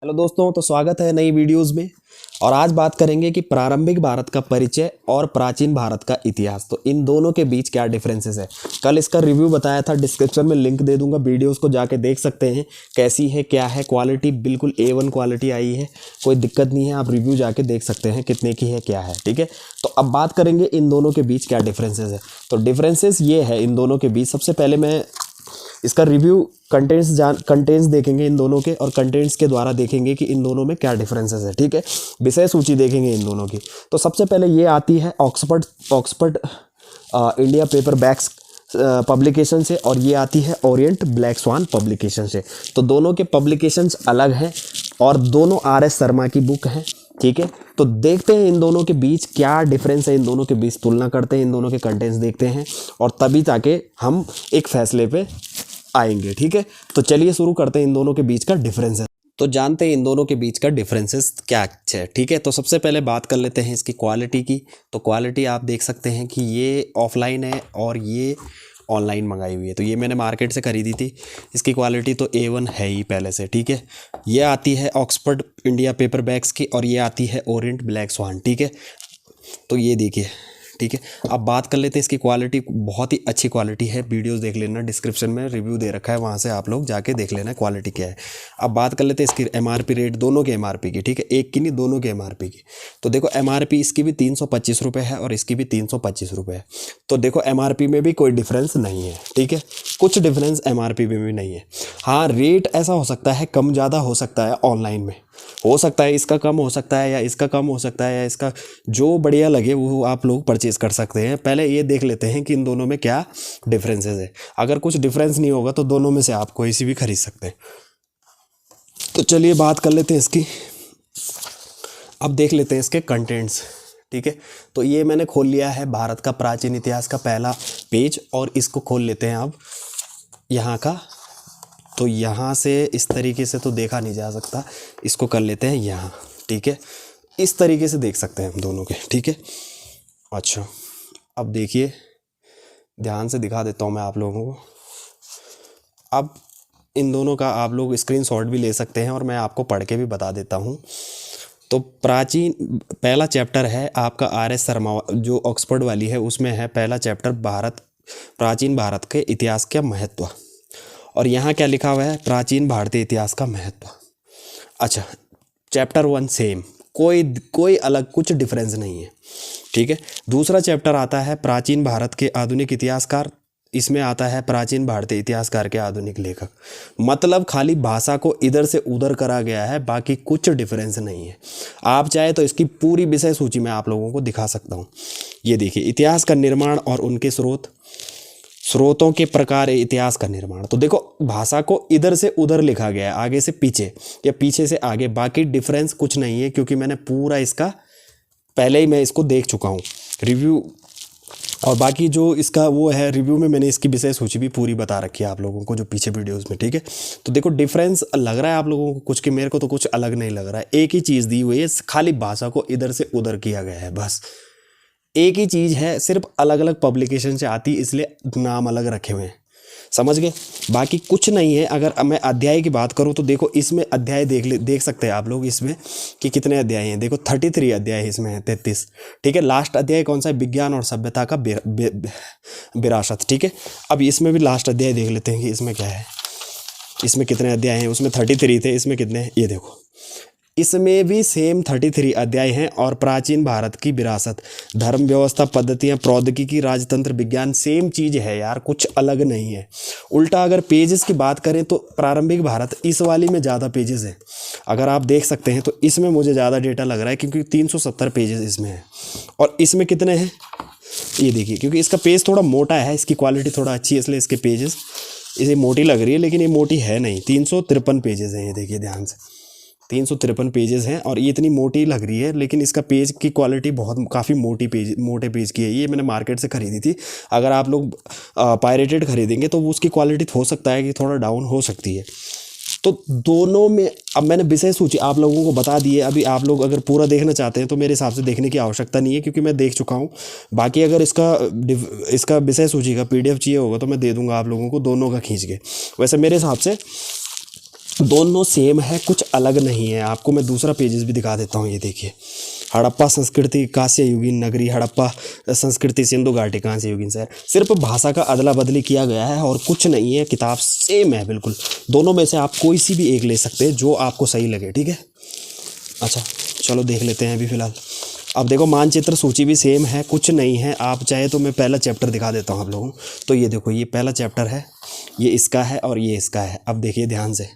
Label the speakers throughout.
Speaker 1: Hello दोस्तों, तो स्वागत है नई वीडियोस में। और आज बात करेंगे कि प्रारंभिक भारत का परिचय और प्राचीन भारत का इतिहास, तो इन दोनों के बीच क्या डिफरेंसेस है। कल इसका रिव्यू बताया था, डिस्क्रिप्शन में लिंक दे दूंगा, वीडियोस को जाके देख सकते हैं कैसी है क्या है। क्वालिटी बिल्कुल A1 क्वालिटी आई है, कोई दिक्कत नहीं है। आप रिव्यू जाके देख सकते हैं कितने की है क्या है, ठीक है। तो अब बात करेंगे इन दोनों के बीच क्या डिफरेंसेस है। तो डिफरेंसेस ये है इन दोनों के बीच। सबसे पहले मैं इसका रिव्यू कंटेंट्स देखेंगे इन दोनों के, और कंटेंट्स के द्वारा देखेंगे कि इन दोनों में क्या डिफरेंसेस है, ठीक है। विषय सूची देखेंगे इन दोनों की। तो सबसे पहले ये आती है Oxford India paperbacks publication से, और ये आती है ओरिएंट ब्लैक स्वान पब्लिकेशन से। तो दोनों के पब्लिकेशंस अलग हैं और दोनों RS शर्मा की बुक हैं, ठीक है। तो देखते हैं इन दोनों के बीच क्या डिफरेंस है, इन दोनों के बीच तुलना करते हैं, इन दोनों के कंटेंट्स देखते हैं, और तभी ताकि हम एक फैसले पे आएंगे, ठीक है। तो चलिए शुरू करते हैं इन दोनों के बीच का डिफरेंस है। तो जानते हैं इन दोनों के बीच का डिफरेंसेस क्या है, ठीक है। तो सबसे पहले बात कर लेते हैं इसकी क्वालिटी की। तो क्वालिटी आप देख सकते हैं कि ये ऑफलाइन है और ये ऑनलाइन मंगाई हुई है। तो ये मैंने मार्केट से खरीदी थी। इसकी क्वालिटी तो A1 है ही पहले से, ठीक है। ये आती है ऑक्सफर्ड इंडिया पेपर बैग्स की, और ये आती है ओरिएंट ब्लैक स्वान, ठीक है। तो ये देखिए, ठीक है। अब बात कर लेते हैं इसकी क्वालिटी। बहुत ही अच्छी क्वालिटी है, वीडियोस देख लेना, डिस्क्रिप्शन में रिव्यू दे रखा है, वहाँ से आप लोग जाके देख लेना क्वालिटी क्या है। अब बात कर लेते हैं इसकी MRP रेट, दोनों के MRP की, ठीक है। एक की नहीं, दोनों के MRP की। तो देखो MRP इसकी भी 325 रुपये है और इसकी भी 325 रुपये है। तो देखो MRP में भी कोई डिफरेंस नहीं है, ठीक है। कुछ डिफरेंस MRP में भी नहीं है। हाँ, रेट ऐसा हो सकता है, कम ज़्यादा हो सकता है, ऑनलाइन में हो सकता है इसका कम हो सकता है, या इसका कम हो सकता है, या इसका जो बढ़िया लगे वो आप लोग परचेज़ कर सकते हैं। पहले ये देख लेते हैं कि इन दोनों में क्या डिफरेंसेस है। अगर कुछ डिफरेंस नहीं होगा तो दोनों में से आप कोई सी भी खरीद सकते हैं। तो चलिए बात कर लेते हैं इसकी। अब देख लेते हैं इसके कंटेंट्स, ठीक है। तो ये मैंने खोल लिया है भारत का प्राचीन इतिहास का पहला पेज, और इसको खोल लेते हैं अब यहाँ का। तो यहाँ से इस तरीके से तो देखा नहीं जा सकता, इसको कर लेते हैं यहाँ, ठीक है। इस तरीके से देख सकते हैं हम दोनों के, ठीक है। अच्छा, अब देखिए, ध्यान से दिखा देता हूँ मैं आप लोगों को। अब इन दोनों का आप लोग स्क्रीनशॉट भी ले सकते हैं और मैं आपको पढ़ के भी बता देता हूँ। तो प्राचीन पहला चैप्टर है आपका RS शर्मा जो ऑक्सफोर्ड वाली है, उसमें है पहला चैप्टर प्राचीन भारत के इतिहास का महत्व। और यहाँ क्या लिखा हुआ है, प्राचीन भारतीय इतिहास का महत्व। अच्छा, चैप्टर 1 सेम, कोई अलग कुछ डिफरेंस नहीं है, ठीक है। दूसरा चैप्टर आता है प्राचीन भारत के आधुनिक इतिहासकार। इसमें आता है प्राचीन भारतीय इतिहासकार के आधुनिक लेखक। मतलब खाली भाषा को इधर से उधर करा गया है, बाकी कुछ डिफरेंस नहीं है। आप चाहे तो इसकी पूरी विषय सूची मैं आप लोगों को दिखा सकता हूँ। ये देखिए, इतिहास का निर्माण और उनके स्रोतों के प्रकार, इतिहास का निर्माण। तो देखो, भाषा को इधर से उधर लिखा गया है, आगे से पीछे या पीछे से आगे, बाकी डिफरेंस कुछ नहीं है, क्योंकि मैंने पूरा इसका पहले ही मैं इसको देख चुका हूँ रिव्यू। और बाकी जो इसका वो है रिव्यू में, मैंने इसकी विषय सूची भी पूरी बता रखी है आप लोगों को, जो पीछे वीडियोस में, ठीक है। तो देखो, डिफरेंस लग रहा है आप लोगों को कुछ, कि मेरे को तो कुछ अलग नहीं लग रहा है। एक ही चीज़ दी हुई है, खाली भाषा को इधर से उधर किया गया है, बस एक ही चीज़ है, सिर्फ अलग अलग पब्लिकेशन से आती, इसलिए नाम अलग रखे हुए हैं, समझ गए। बाकी कुछ नहीं है। अगर मैं अध्याय की बात करूं तो देखो, इसमें अध्याय देख सकते हैं आप लोग इसमें कि कितने अध्याय हैं। देखो 33 अध्याय इसमें है, 33, ठीक है। लास्ट अध्याय कौन सा है, विज्ञान और सभ्यता का विरासत, ठीक है। अब इसमें भी लास्ट अध्याय देख लेते हैं कि इसमें क्या है, इसमें कितने अध्याय हैं। उसमें 33 थे, इसमें कितने हैं, ये देखो, इसमें भी सेम 33 अध्याय हैं। और प्राचीन भारत की विरासत, धर्म व्यवस्था, पद्धतियाँ, प्रौद्योगिकी, राजतंत्र, विज्ञान, सेम चीज़ है यार, कुछ अलग नहीं है। उल्टा अगर पेजेस की बात करें तो प्रारंभिक भारत इस वाली में ज़्यादा पेजेस हैं। अगर आप देख सकते हैं तो इसमें मुझे ज़्यादा डेटा लग रहा है, क्योंकि 370 पेजेस इसमें है। और इसमें कितने हैं, ये देखिए, क्योंकि इसका पेज थोड़ा मोटा है, इसकी क्वालिटी थोड़ा अच्छी है, इसलिए इसके पेजेस इसे मोटी लग रही है, लेकिन ये मोटी है नहीं। 353 पेजेस हैं, ये देखिए ध्यान से, 353 पेजेस हैं। और ये इतनी मोटी लग रही है, लेकिन इसका पेज की क्वालिटी बहुत काफ़ी मोटे पेज की है। ये मैंने मार्केट से ख़रीदी थी। अगर आप लोग पायरेटेड खरीदेंगे तो उसकी क्वालिटी हो सकता है कि थोड़ा डाउन हो सकती है। तो दोनों में अब मैंने विषय सूची आप लोगों को बता दी है। अभी आप लोग अगर पूरा देखना चाहते हैं तो मेरे हिसाब से देखने की आवश्यकता नहीं है, क्योंकि मैं देख चुका हूँ। बाकी अगर इसका विषय सूची का PDF चाहिए होगा तो मैं दे दूंगा आप लोगों को, दोनों का खींच के। वैसे मेरे हिसाब से दोनों सेम है, कुछ अलग नहीं है। आपको मैं दूसरा पेजेस भी दिखा देता हूँ। ये देखिए, हड़प्पा संस्कृति कांस्य युगीन नगरी, हड़प्पा संस्कृति सिंधु घाटी कांस्य युगीन शहर। सिर्फ भाषा का अदला बदली किया गया है और कुछ नहीं है, किताब सेम है बिल्कुल। दोनों में से आप कोई सी भी एक ले सकते हैं जो आपको सही लगे, ठीक है। अच्छा चलो देख लेते हैं अभी फ़िलहाल। अब देखो मानचित्र सूची भी सेम है, कुछ नहीं है। आप चाहे तो मैं पहला चैप्टर दिखा देता हूँ आप लोगों को। तो ये देखो, ये पहला चैप्टर है, ये इसका है और ये इसका है। अब देखिए ध्यान से,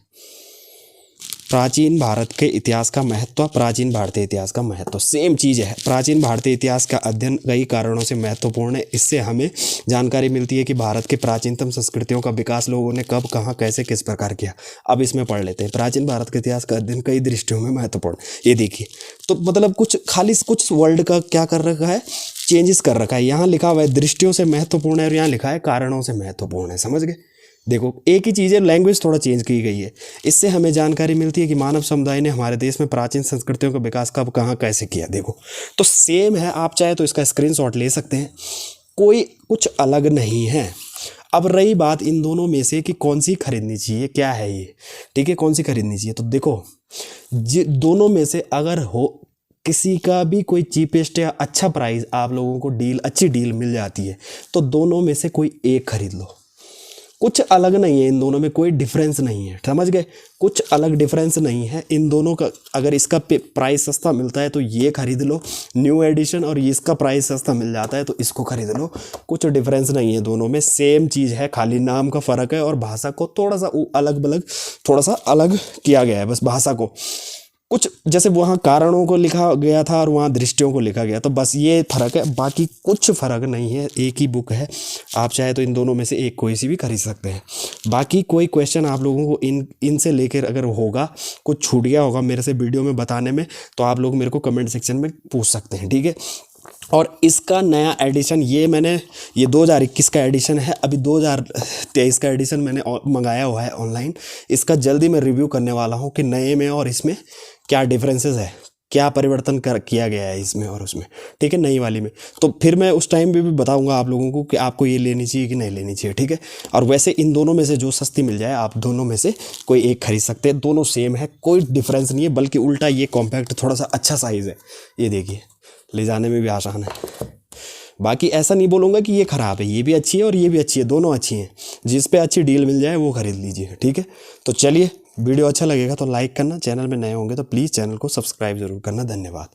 Speaker 1: प्राचीन भारत के इतिहास का महत्व, प्राचीन भारतीय इतिहास का महत्व, सेम चीज़ है। प्राचीन भारतीय इतिहास का अध्ययन कई कारणों से महत्वपूर्ण है। इससे हमें जानकारी मिलती है कि भारत के प्राचीनतम संस्कृतियों का विकास लोगों ने कब, कहाँ, कैसे, किस प्रकार किया। अब इसमें पढ़ लेते हैं। प्राचीन भारत के इतिहास का अध्ययन कई दृष्टियों में महत्वपूर्ण। ये देखिए, तो मतलब कुछ खाली कुछ वर्ड का क्या कर रखा है, चेंजेस कर रखा है। यहाँ लिखा हुआ है दृष्टियों से महत्वपूर्ण है और यहाँ लिखा है कारणों से महत्वपूर्ण है। समझ गए? देखो एक ही चीज़ है, लैंग्वेज थोड़ा चेंज की गई है। इससे हमें जानकारी मिलती है कि मानव समुदाय ने हमारे देश में प्राचीन संस्कृतियों का विकास कब, कहाँ, कैसे किया। देखो तो सेम है, आप चाहे तो इसका स्क्रीनशॉट ले सकते हैं, कोई कुछ अलग नहीं है। अब रही बात इन दोनों में से कि कौन सी खरीदनी चाहिए, क्या है ये, ठीक है, कौन सी खरीदनी चाहिए। तो देखो दोनों में से अगर हो किसी का भी कोई चीपेस्ट या अच्छा प्राइस आप लोगों को डील, अच्छी डील मिल जाती है, तो दोनों में से कोई एक खरीद लो। कुछ अलग नहीं है इन दोनों में, कोई डिफरेंस नहीं है। समझ गए? कुछ अलग डिफरेंस नहीं है इन दोनों का। अगर इसका प्राइस सस्ता मिलता है तो ये खरीद लो न्यू एडिशन, और इसका प्राइस सस्ता मिल जाता है तो इसको खरीद लो। कुछ डिफरेंस नहीं है, दोनों में सेम चीज़ है, खाली नाम का फ़र्क है और भाषा को थोड़ा सा थोड़ा सा अलग किया गया है बस भाषा को। कुछ जैसे वहाँ कारणों को लिखा गया था और वहाँ दृष्टियों को लिखा गया, तो बस ये फ़र्क है, बाकी कुछ फ़र्क नहीं है। एक ही बुक है, आप चाहे तो इन दोनों में से एक कोई सी भी खरीद सकते हैं। बाकी कोई क्वेश्चन आप लोगों को इनसे लेकर अगर होगा, कुछ छूट गया होगा मेरे से वीडियो में बताने में, तो आप लोग मेरे को कमेंट सेक्शन में पूछ सकते हैं, ठीक है। और इसका नया एडिशन ये 2021 का एडिशन है, अभी 2023 का एडिशन मैंने मंगाया हुआ है ऑनलाइन। इसका जल्दी मैं रिव्यू करने वाला हूँ कि नए में और इसमें क्या डिफरेंसेस है, क्या परिवर्तन किया गया है इसमें और उसमें, ठीक है, नई वाली में। तो फिर मैं उस टाइम पे भी बताऊंगा आप लोगों को कि आपको ये लेनी चाहिए कि नहीं लेनी चाहिए, ठीक है। और वैसे इन दोनों में से जो सस्ती मिल जाए आप दोनों में से कोई एक खरीद सकते हैं। दोनों सेम है, कोई डिफरेंस नहीं है, बल्कि उल्टा ये कॉम्पैक्ट थोड़ा सा अच्छा साइज़ है। ये देखिए, ले जाने में भी आसान है। बाकी ऐसा नहीं बोलूँगा कि ये ख़राब है, ये भी अच्छी है और ये भी अच्छी है, दोनों अच्छी हैं। जिस पे अच्छी डील मिल जाए वो खरीद लीजिए, ठीक है। तो चलिए, वीडियो अच्छा लगेगा तो लाइक करना, चैनल में नए होंगे तो प्लीज़ चैनल को सब्सक्राइब ज़रूर करना। धन्यवाद।